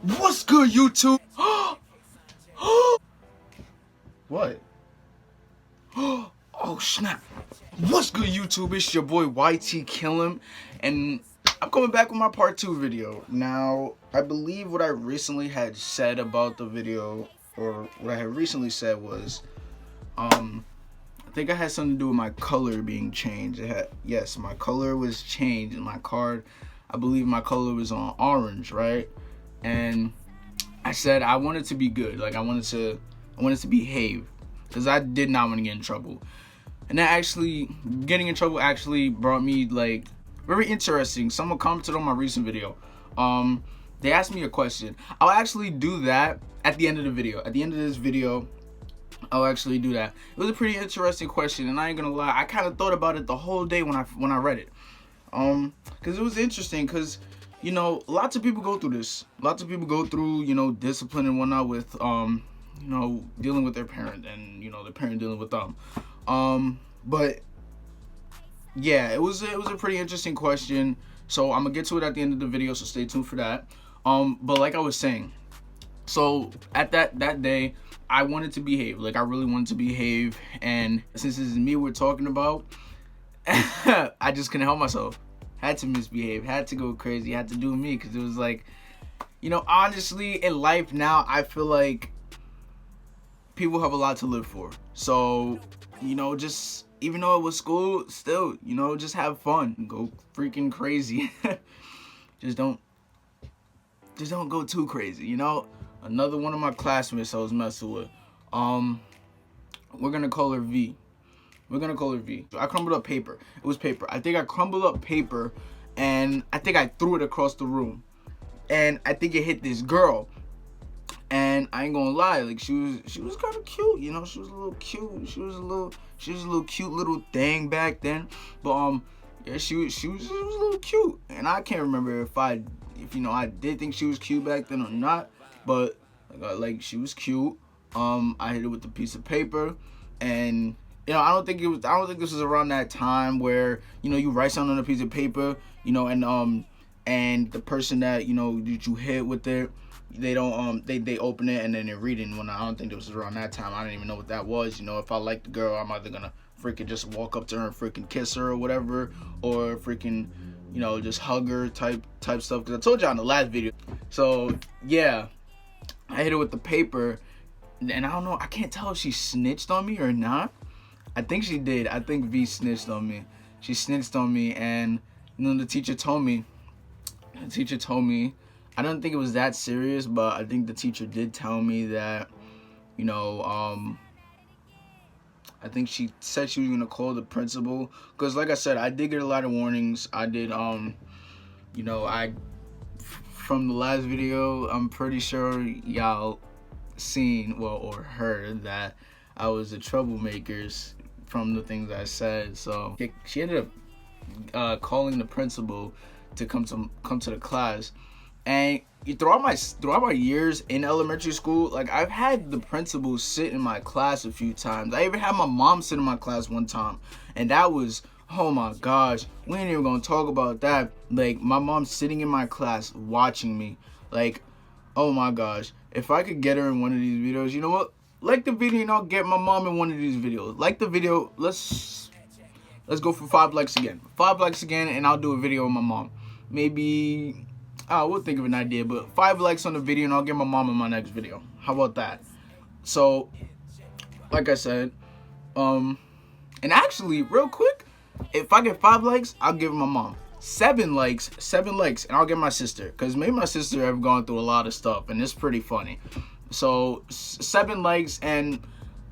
What's good, YouTube? What? Oh snap! What's good, YouTube? It's your boy YT Killim, and I'm coming back with my part 2 video. Now, I believe what I recently had said about the video, or what I had recently said was, I think I had something to do with my color being changed. Yes, my color was changed in my card. I believe my color was on orange, right? And I said I wanted to be good. Like I wanted to behave, because I did not want to get in trouble. And that actually, getting in trouble actually brought me like very interesting. Someone commented on my recent video. They asked me a question. I'll actually do that at the end of the video. At the end of this video, I'll actually do that. It was a pretty interesting question, and I ain't gonna lie, I kind of thought about it the whole day when I read it. Because it was interesting, because you know, lots of people go through this. Lots of people go through, you know, discipline and whatnot with, you know, dealing with their parent and, you know, the parent dealing with them. But yeah, it was a pretty interesting question. So I'm gonna get to it at the end of the video, so stay tuned for that. But like I was saying, so at that day, I wanted to behave. Like I really wanted to behave, and since this is me we're talking about, I just couldn't help myself. Had to misbehave, had to go crazy, had to do me, because it was like, you know, honestly, in life now, I feel like people have a lot to live for. So, you know, just, even though it was school, still, you know, just have fun. Go freaking crazy. just don't go too crazy, you know? Another one of my classmates I was messing with. We're gonna call her V. I crumbled up paper. It was paper. I think I crumbled up paper, and I think I threw it across the room. And I think it hit this girl. And I ain't gonna lie, like she was kind of cute, you know. She was a little cute. She was a little cute little thing back then. But yeah, she was a little cute. And I can't remember if you know, I did think she was cute back then or not. But like she was cute. I hit it with a piece of paper, and you know, I don't think this was around that time where, you know, you write something on a piece of paper, you know, and the person that, you know, that you hit with it, they don't they open it and then they read it. And I don't think this was around that time. I didn't even know what that was. You know, if I like the girl, I'm either gonna freaking just walk up to her and freaking kiss her or whatever, or freaking, you know, just hug her type stuff. Because I told y'all in the last video. So yeah, I hit it with the paper, and I don't know, I can't tell if she snitched on me or not. I think she did. I think V snitched on me. She snitched on me, and you know, the teacher told me, I don't think it was that serious, but I think the teacher did tell me that, you know, I think she said she was gonna call the principal, because like I said, I did get a lot of warnings. I did, you know, from the last video, I'm pretty sure y'all seen, well, or heard that I was a troublemaker from the things I said. So she ended up calling the principal to come to the class. And throughout my years in elementary school, like I've had the principal sit in my class a few times. I even had my mom sit in my class one time, and that was, oh my gosh, we ain't even gonna talk about that. Like my mom sitting in my class watching me, like, oh my gosh, if I could get her in one of these videos, you know what? Like the video and I'll get my mom in one of these videos. Like the video, let's go for 5 likes again. 5 likes again, and I'll do a video with my mom. Maybe, we'll think of an idea, but 5 likes on the video and I'll get my mom in my next video. How about that? So, like I said, and actually, real quick, if I get 5 likes, I'll give my mom. 7 likes, and I'll get my sister. Because maybe my sister have gone through a lot of stuff, and it's pretty funny. So 7 likes, and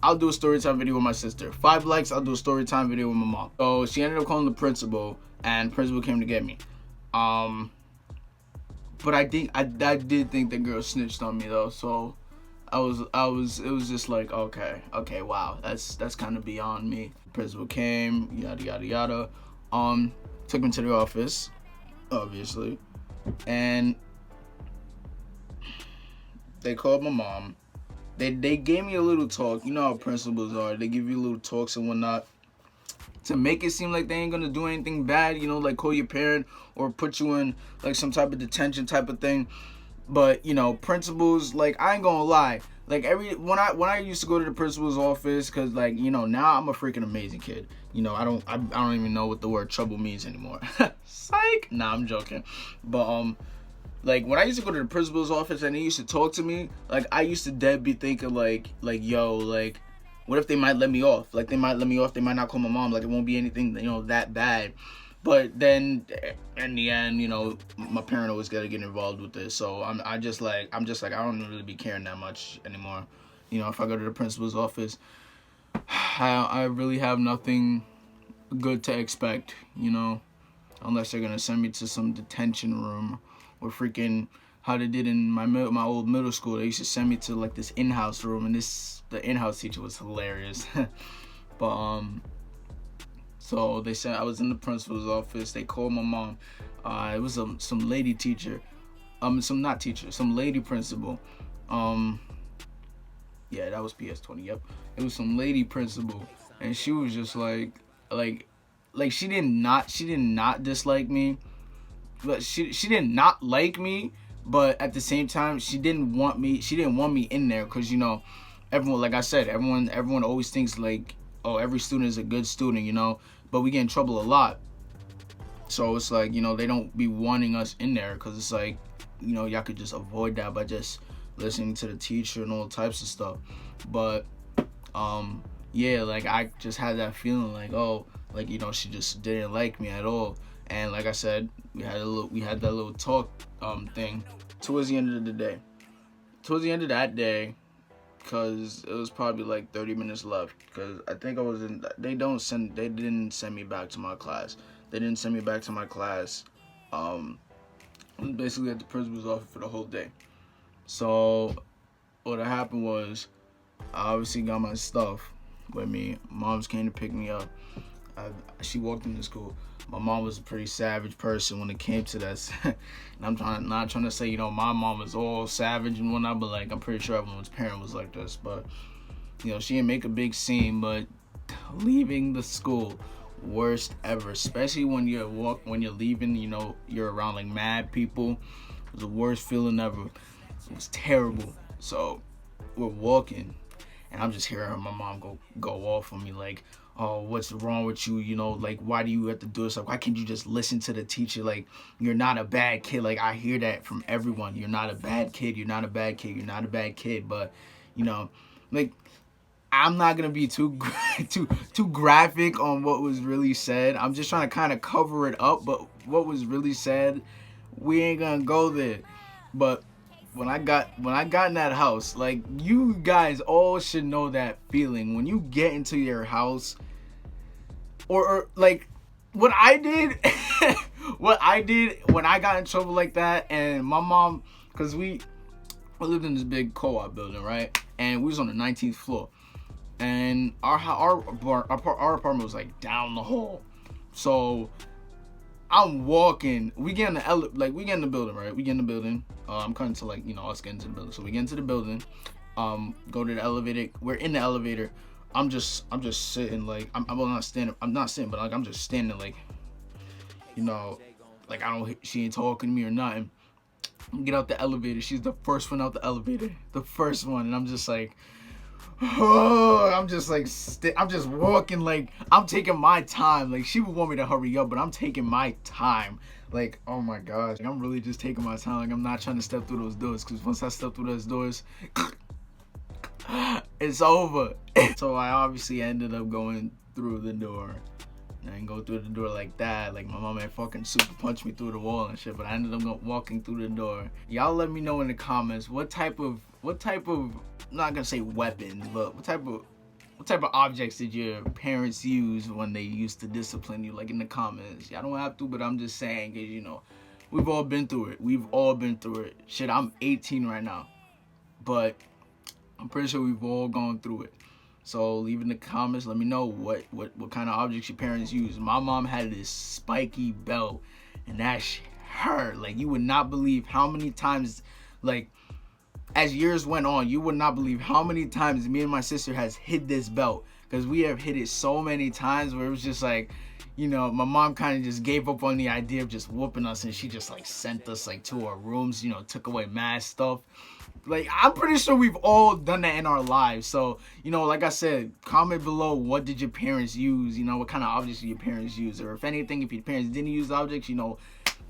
I'll do a story time video with my sister. 5 likes, I'll do a story time video with my mom. So she ended up calling the principal, and principal came to get me. But I did think the girl snitched on me though. So it was just like, okay, wow, that's kind of beyond me. Principal came, yada yada yada. Took me to the office, obviously, and they called my mom. They gave me a little talk. You know how principals are. They give you little talks and whatnot to make it seem like they ain't gonna do anything bad, you know, like call your parent or put you in like some type of detention type of thing. But you know, principals, like, I ain't gonna lie, like, when I used to go to the principal's office, because, like, you know, now I'm a freaking amazing kid. You know, I don't even know what the word trouble means anymore. Psych. Nah, I'm joking. But like, when I used to go to the principal's office and they used to talk to me, like, I used to dead be thinking like yo, like, what if they might let me off? Like, they might let me off. They might not call my mom. Like, it won't be anything, you know, that bad. But then in the end, you know, my parent always got to get involved with this. So I'm just like, I don't really be caring that much anymore. You know, if I go to the principal's office, I really have nothing good to expect, you know, unless they're gonna send me to some detention room, or freaking how they did in my old middle school. They used to send me to like this in-house room, and the in-house teacher was hilarious. But so they said I was in the principal's office. They called my mom. It was some lady teacher, some lady principal. Yeah, that was PS20. Yep, it was some lady principal, and she was just like she did not dislike me, but she did not like me, but at the same time she didn't want me in there, because, you know, everyone, like I said, everyone always thinks like, oh, every student is a good student, you know, but we get in trouble a lot. So it's like, you know, they don't be wanting us in there, because it's like, you know, y'all could just avoid that by just listening to the teacher and all types of stuff. But yeah, like, I just had that feeling like, oh, like, you know, she just didn't like me at all. And like I said, we had that little talk thing towards the end of the day. Towards the end of that day, because it was probably like 30 minutes left, because I think I was in, they didn't send me back to my class. They didn't send me back to my class. I was basically at the principal's office for the whole day. So what happened was, I obviously got my stuff with me. Moms came to pick me up. She walked into school. My mom was a pretty savage person when it came to that. And I'm not trying to say, you know, my mom was all savage and whatnot, but like, I'm pretty sure everyone's parent was like this. But, you know, she didn't make a big scene, but leaving the school, worst ever. Especially when you're leaving, you know, you're around like mad people. It was the worst feeling ever. It was terrible. So we're walking, and I'm just hearing my mom go off on me like, oh, what's wrong with you? You know, like, why do you have to do this? Like, why can't you just listen to the teacher? Like, you're not a bad kid. Like, I hear that from everyone. You're not a bad kid. You're not a bad kid. You're not a bad kid. But, you know, like, I'm not gonna be too graphic on what was really said. I'm just trying to kind of cover it up. But what was really said, we ain't gonna go there. But when I got in that house, like, you guys all should know that feeling when you get into your house, or like what I did, what I did when I got in trouble like that. And my mom, because we lived in this big co-op building, right? And we was on the 19th floor, and our apartment was like down the hall. So I'm walking. We get in the building, right? We get in the building. I'm cutting to, like, you know, us getting to the building. So we get into the building. Go to the elevator. We're in the elevator. I'm just sitting, like, I'm not standing. I'm not sitting, but like, I'm just standing, like, you know, like, she ain't talking to me or nothing. Get out the elevator. She's the first one out the elevator. The first one, and I'm just like, oh, I'm just like, I'm just walking, like, I'm taking my time. Like, she would want me to hurry up, but I'm taking my time. Like, oh my gosh, like, I'm really just taking my time. Like, I'm not trying to step through those doors, because once I step through those doors, it's over. So I obviously ended up going through the door. I didn't go through the door like that. Like, my mom had fucking super punched me through the wall and shit, but I ended up walking through the door. Y'all let me know in the comments what type of, I'm not gonna say weapons, but what type of objects did your parents use when they used to discipline you? Like, in the comments. Y'all don't have to, but I'm just saying, because, you know, we've all been through it. We've all been through it. Shit, I'm 18 right now, but I'm pretty sure we've all gone through it. So leave in the comments. Let me know what kind of objects your parents use. My mom had this spiky belt, and that shit hurt. Like, you would not believe how many times, like, as years went on, you would not believe how many times me and my sister has hid this belt, because we have hit it so many times where it was just like, you know, my mom kind of just gave up on the idea of just whooping us, and she just like sent us like to our rooms, you know, took away mad stuff. Like, I'm pretty sure we've all done that in our lives. So, you know, like I said, comment below, what did your parents use? You know, what kind of objects did your parents use? Or if anything, if your parents didn't use objects, you know,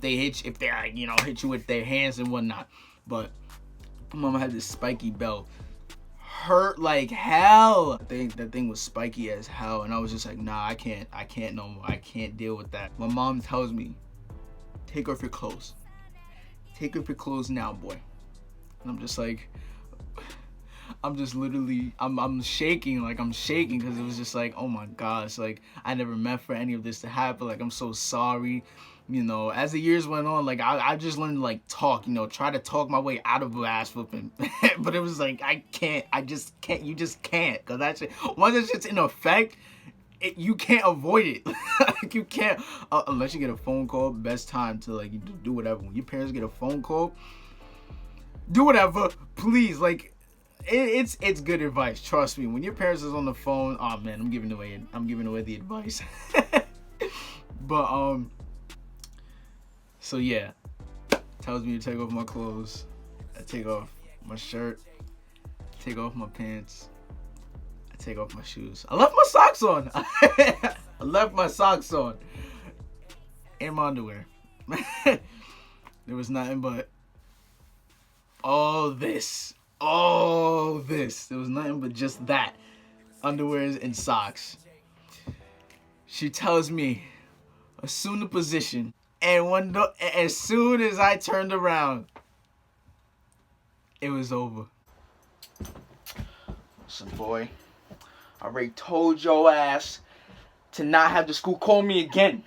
they hit you, if they, like, you know, hit you with their hands and whatnot. But my mama had this spiky belt. Hurt like hell. That thing was spiky as hell. And I was just like, nah, I can't no more. I can't deal with that. My mom tells me, take off your clothes. Take off your clothes now, boy. And I'm just like, I'm just literally, I'm shaking, like I'm shaking, because it was just like, oh my gosh, like I never meant for any of this to happen. Like, I'm so sorry. You know, as the years went on, like I just learned to like talk, you know, try to talk my way out of a ass whooping. But it was like, I just can't, you just can't, because that shit, once that shit's in effect, you can't avoid it. Like, you can't, unless you get a phone call. Best time to like do whatever. When your parents get a phone call, do whatever, please. Like, it's good advice. Trust me. When your parents is on the phone, oh man, I'm giving away the advice. But so yeah, tells me to take off my clothes. I take off my shirt, take off my pants, I take off my shoes. I left my socks on. I left my socks on and my underwear. There was nothing but all this. There was nothing but just that, underwears and socks. She tells me, assume the position, and as soon as I turned around, it was over. Listen, boy, I already told your ass to not have the school call me again,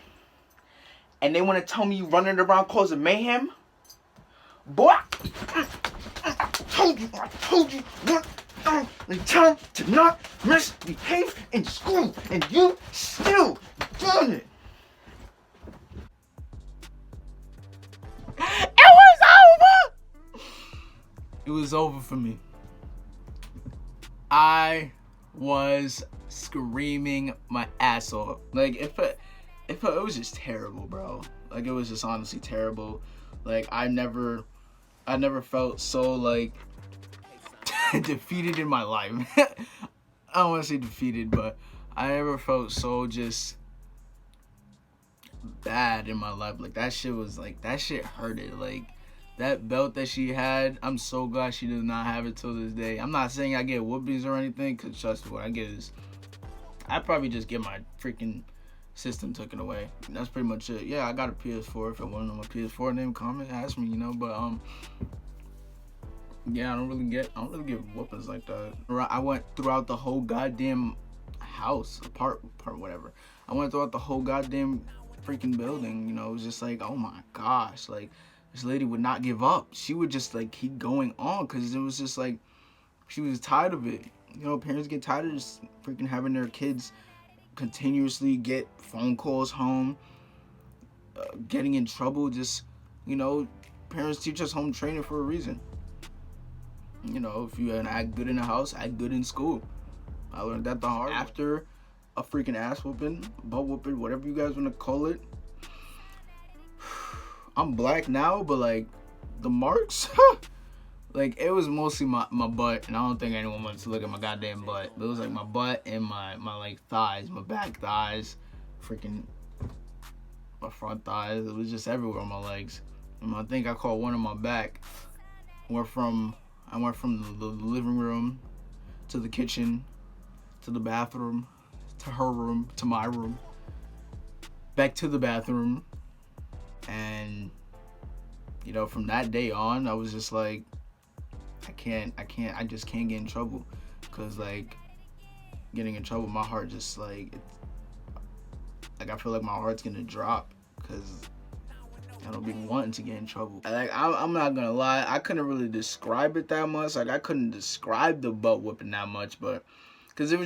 and they want to tell me you running around causing mayhem? Boy, I told you one time to not misbehave in school, and you still doing it. It was over! It was over for me. I was screaming my ass off. Like, it was just terrible, bro. Like, it was just honestly terrible. Like, I never felt so like defeated in my life. I don't want to say defeated, but I never felt so just bad in my life. Like, that shit was like, that shit hurted. Like, that belt that she had, I'm so glad she does not have it till this day. I'm not saying I get whoopings or anything, because trust me, what I get is, I probably just get my freaking system taken away. And that's pretty much it. Yeah, I got a PS4. If I want to know my PS4 name, comment, ask me, you know. But yeah, I don't really get whoopings like that. I went throughout the whole goddamn house, apart whatever. I went throughout the whole goddamn freaking building. You know, it was just like, oh my gosh, like, this lady would not give up. She would just like keep going on, because it was just like, she was tired of it. You know, parents get tired of just freaking having their kids continuously get phone calls home, getting in trouble. Just, you know, parents teach us home training for a reason. You know, if you act good in the house, act good in school. I learned that the hard way. After a freaking ass whooping, butt whooping, whatever you guys want to call it. I'm black now, but like the marks, like, it was mostly my butt, and I don't think anyone wants to look at my goddamn butt. But it was like my butt and my like thighs, my back thighs, freaking my front thighs. It was just everywhere on my legs. And I think I caught one on my back. I went from the living room to the kitchen to the bathroom to her room to my room, back to the bathroom. And, you know, from that day on, I was just like, I just can't get in trouble. Because, like, getting in trouble, my heart just, like, I feel like my heart's gonna drop. Because I don't be wanting to get in trouble. Like, I'm not gonna lie, I couldn't really describe it that much. Like, I couldn't describe the butt whooping that much, but, because it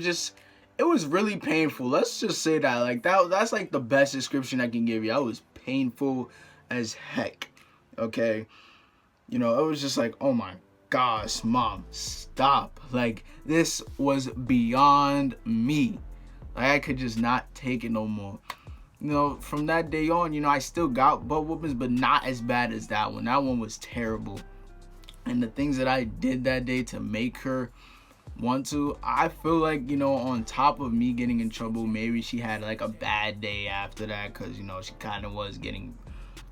was really painful. Let's just say that. Like, that's like the best description I can give you. I was painful as heck, okay? You know, it was just like, oh my gosh, mom, stop. Like, this was beyond me. Like, I could just not take it no more. You know, from that day on, you know, I still got butt whoopings, but not as bad as that one. That one was terrible. And the things that I did that day to make her want to, I feel like, you know, on top of me getting in trouble, maybe she had like a bad day after that, because, you know, she kind of was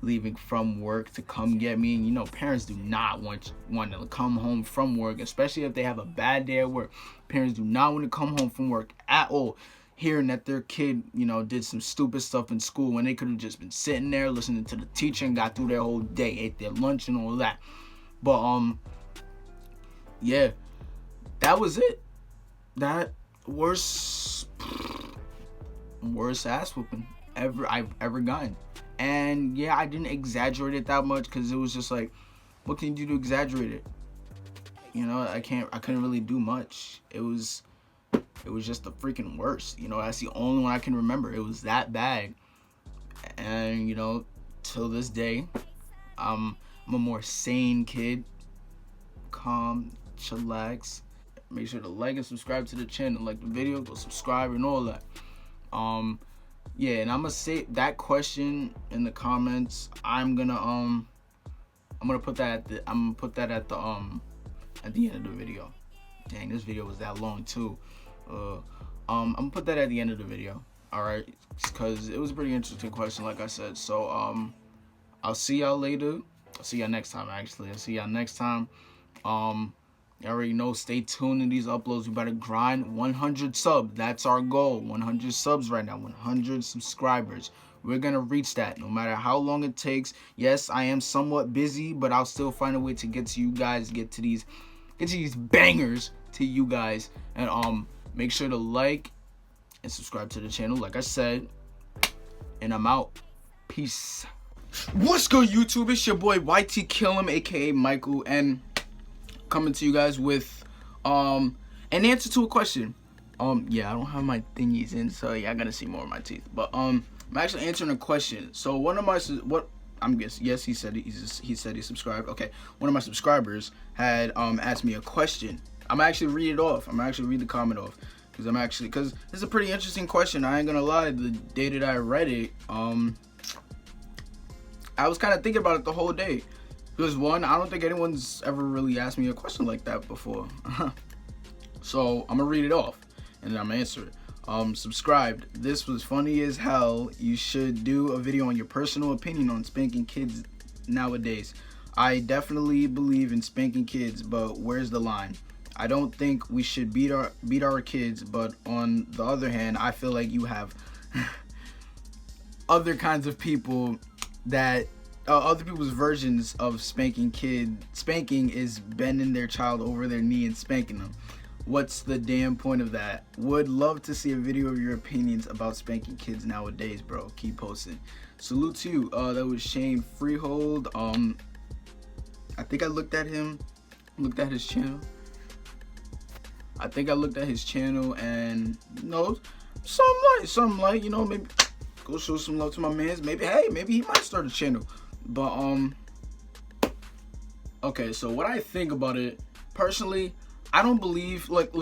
leaving from work to come get me. And, you know, parents do not want to come home from work, especially if they have a bad day at work. Parents do not want to come home from work at all, hearing that their kid, you know, did some stupid stuff in school when they could have just been sitting there listening to the teacher and got through their whole day, ate their lunch and all that. But yeah, that was it. That worst ass whooping I've ever gotten. And yeah, I didn't exaggerate it that much, because it was just like, what can you do to exaggerate it? You know, I couldn't really do much. It was just the freaking worst. You know, that's the only one I can remember. It was that bad. And, you know, till this day, I'm a more sane kid. Calm, chillax. Make sure to like and subscribe to the channel. Like the video, go subscribe and all that. Yeah, and I'm gonna say that question in the comments. I'm gonna put that at the end of the video. Dang, this video was that long too. I'm gonna put that at the end of the video. Alright, because it was a pretty interesting question, like I said. So I'll see y'all later. I'll see y'all next time, actually. I'll see y'all next time. You already know, stay tuned in these uploads. We better grind 100 subs. That's our goal. 100 subs right now. 100 subscribers. We're gonna reach that no matter how long it takes. Yes, I am somewhat busy, but I'll still find a way to get to you guys, get to these bangers to you guys. And make sure to like and subscribe to the channel, like I said. And I'm out. Peace. What's good, YouTube? It's your boy YT Kill'em, aka Michael, and coming to you guys with an answer to a question. Yeah, I don't have my thingies in, so yeah, I gotta see more of my teeth. But I'm actually answering a question. So one of my yes, he said he subscribed. Okay, one of my subscribers had asked me a question. I'm actually read it off. I'm actually read the comment off, because it's a pretty interesting question. I ain't gonna lie, the day that I read it, I was kind of thinking about it the whole day. Because one, I don't think anyone's ever really asked me a question like that before. So I'm gonna read it off and then I'm gonna answer it. Subscribed. This was funny as hell. You should do a video on your personal opinion on spanking kids nowadays. I definitely believe in spanking kids, but where's the line? I don't think we should beat our kids, but on the other hand, I feel like you have other kinds of people that other people's versions of spanking is bending their child over their knee and spanking them. What's the damn point of that? Would love to see a video of your opinions about spanking kids nowadays, bro. Keep posting. Salute to you. That was Shane Freehold. I think I looked at his channel. And you know, something like, you know, maybe go show some love to my mans. Maybe he might start a channel. But okay, so what I think about it personally, I don't believe, look,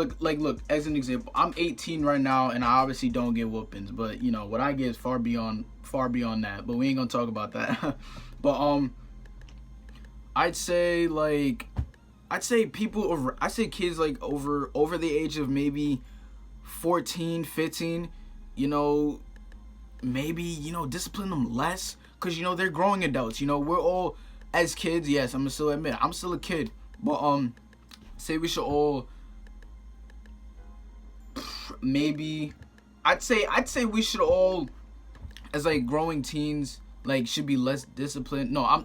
as an example, I'm 18 right now and I obviously don't get whoopings, but you know what I get is far beyond that, but we ain't gonna talk about that. But I'd say kids like over the age of maybe 14, 15, you know, maybe, you know, discipline them less. Because, you know, they're growing adults. You know, we're all, as kids, yes, I'm gonna still admit, I'm still a kid. But, say we should all, maybe, I'd say we should all, as, like, growing teens, like, should be less disciplined. No,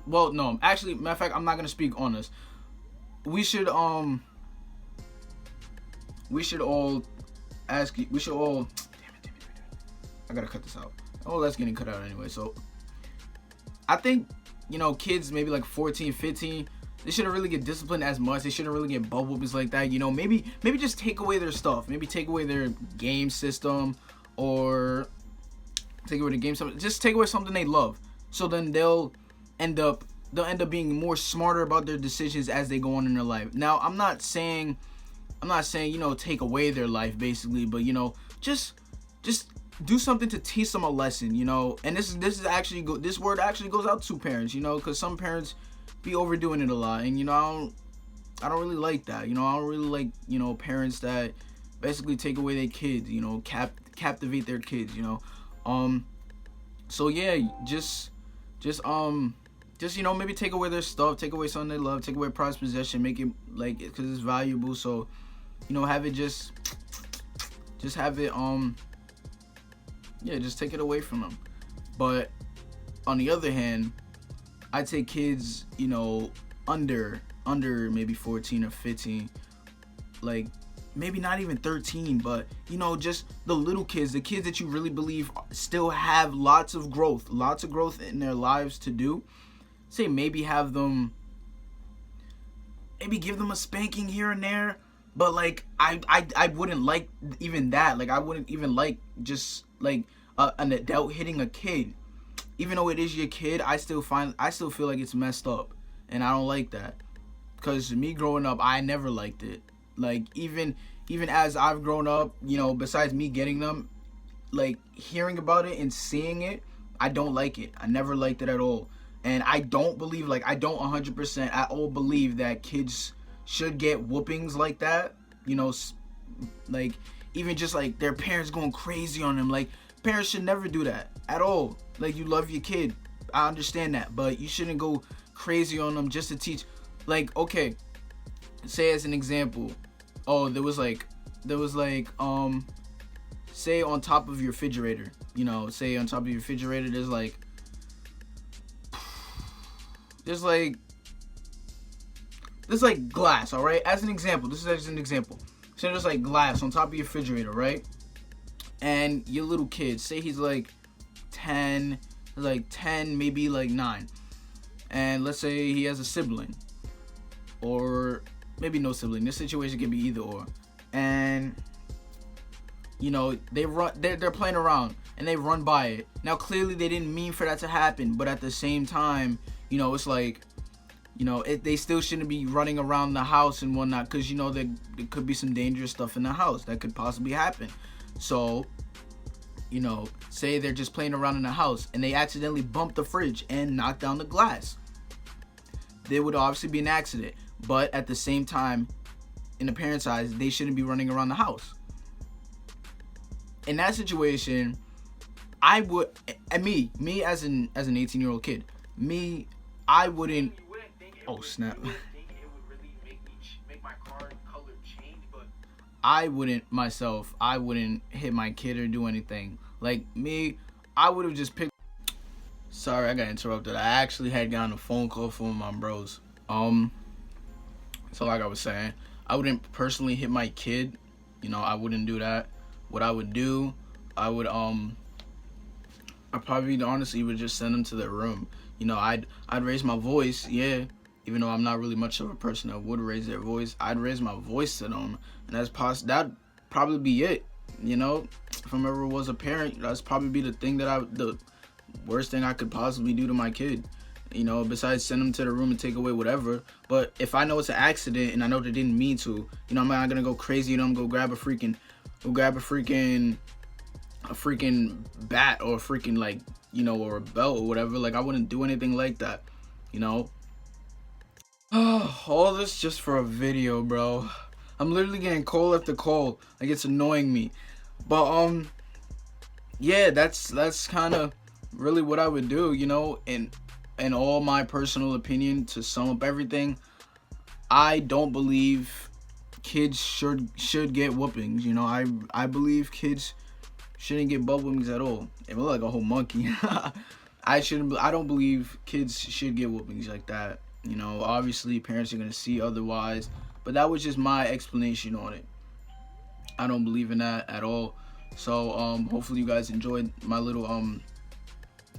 actually, matter of fact, I'm not gonna speak on this. We should all, damn it. I gotta cut this out. Oh, that's getting cut out anyway, so. I think, you know, kids maybe like 14, 15, they shouldn't really get disciplined as much. They shouldn't really get butt whoopings like that. You know, maybe just take away their stuff. Maybe take away their game system, or take away the game system. Just take away something they love. So then they'll end up they'll end up being more smarter about their decisions as they go on in their life. Now, I'm not saying take away their life basically, but just do something to teach them a lesson, and this word actually goes out to parents, because some parents be overdoing it a lot, and I don't really like that. I don't really like parents that basically take away their kids, captivate their kids, so yeah, just maybe take away their stuff, take away something they love, take away prized possession, make it because it's valuable. So have it just have it just take it away from them. But on the other hand, I take kids under maybe 14 or 15, like maybe not even 13, but just the little kids, the kids that you really believe still have lots of growth in their lives to do. Say maybe give them a spanking here and there, but I wouldn't like even that. I wouldn't even like just an adult hitting a kid. Even though it is your kid, I still feel like it's messed up, and I don't like that. Because me growing up, I never liked it. Even as I've grown up, besides me getting them, hearing about it and seeing it, I don't like it. I never liked it at all. And I don't believe, I don't 100% at all believe that kids should get whoopings like that. Even just their parents going crazy on them. Parents should never do that at all. You love your kid, I understand that, but you shouldn't go crazy on them just to teach. Okay, say as an example, say on top of your refrigerator, there's glass, all right? As an example, this is as an example. So there's glass on top of your refrigerator, right? And your little kid, say he's 10, maybe 9. And let's say he has a sibling, or maybe no sibling. This situation can be either or. And they're playing around and they run by it. Now clearly they didn't mean for that to happen, but at the same time, it's they still shouldn't be running around the house and whatnot, because there could be some dangerous stuff in the house that could possibly happen. So say they're just playing around in the house and they accidentally bump the fridge and knock down the glass. There would obviously be an accident, but at the same time, in the parents' eyes, they shouldn't be running around the house. In that situation, I would, me as an 18-year-old kid, I wouldn't. Oh snap! I wouldn't hit my kid or do anything. I would have just picked. Sorry, I got interrupted. I actually had gotten a phone call from my bros. So like I was saying, I wouldn't personally hit my kid. I wouldn't do that. What I would do, I probably honestly would just send them to their room. I'd raise my voice, yeah. Even though I'm not really much of a person that would raise their voice, I'd raise my voice to them, and that'd probably be it. If I ever was a parent, that's probably be the worst thing I could possibly do to my kid. Besides send them to the room and take away whatever. But if I know it's an accident and I know they didn't mean to, I'm not gonna go crazy. I'm gonna go grab a freaking bat or a freaking or a belt or whatever. I wouldn't do anything like that. All this just for a video, bro. I'm literally getting call after call. It's annoying me. But yeah, that's kind of really what I would do, in all my personal opinion. To sum up everything, I don't believe kids should get whoopings. I believe kids shouldn't get butt whoopings at all. It look like a whole monkey. I don't believe kids should get whoopings like that. Obviously parents are gonna see otherwise, but that was just my explanation on it. I don't believe in that at all. So hopefully you guys enjoyed my little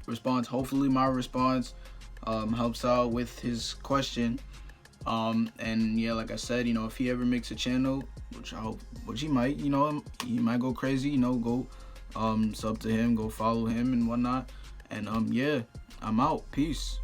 response. Hopefully my response helps out with his question. And yeah, like I said, if he ever makes a channel, which he might, he might go crazy, go sub to him, go follow him and whatnot. And yeah, I'm out. Peace.